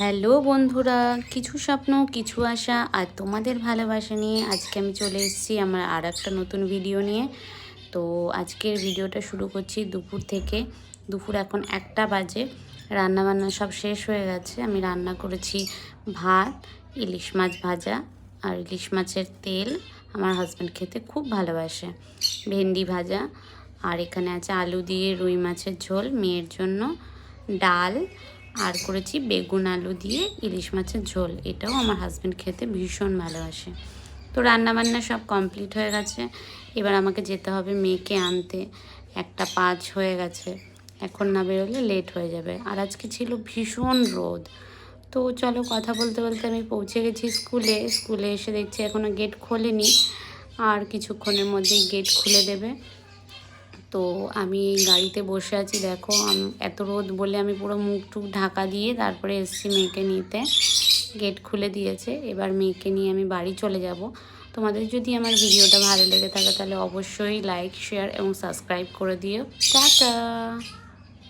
Hello বন্ধুরা, কিছু স্বপ্ন কিছু আশা আর তোমাদের ভালোবাসা নিয়ে আজকে আমি চলে এসেছি আমার আর একটা নতুন ভিডিও নিয়ে। তো আজকের ভিডিওটা শুরু করছি দুপুর থেকে। দুপুর এখন 1টা বাজে, রান্নাবান্না সব শেষ হয়ে গেছে। আমি রান্না করেছি ভাত, ইলিশ মাছ ভাজা আর ইলিশ মাছের তেল। আমার হাজব্যান্ড খেতে খুব ভালোবাসে। ভেন্ডি ভাজা, আর এখানে আছে আলু দিয়ে রুই মাছের ঝোল মেয়ের জন্য, ডাল, আর করেছি বেগুন আলু দিয়ে ইলিশ মাছের ঝোল। এটাও আমার হাজব্যান্ড খেতে ভীষণ ভালোবাসে। তো রান্নাবান্না সব কমপ্লিট হয়ে গেছে। এবার আমাকে যেতে হবে মেয়েকে আনতে। 1টা 5 হয়ে গেছে, এখন না বেরোলে লেট হয়ে যাবে। আর আজকে ছিল ভীষণ রোদ। তো চলো, কথা বলতে বলতে আমি পৌঁছে গেছি স্কুলে। স্কুলে এসে দেখছি এখনও গেট খোলেনি, আর কিছুক্ষণের মধ্যেই গেট খুলে দেবে। তো আমি গাড়িতে বসে আছি, দেখো এত রোদ বলে আমি পুরো মুখ টুক ঢাকা দিয়ে তারপরে এসেছি মেয়েকে নিতে। গেট খুলে দিয়েছে, এবার মেয়েকে নিয়ে আমি বাড়ি চলে যাব। তোমাদের যদি আমার ভিডিওটা ভালো লেগে থাকে তাহলে অবশ্যই লাইক, শেয়ার এবং সাবস্ক্রাইব করে দিও। টাটা।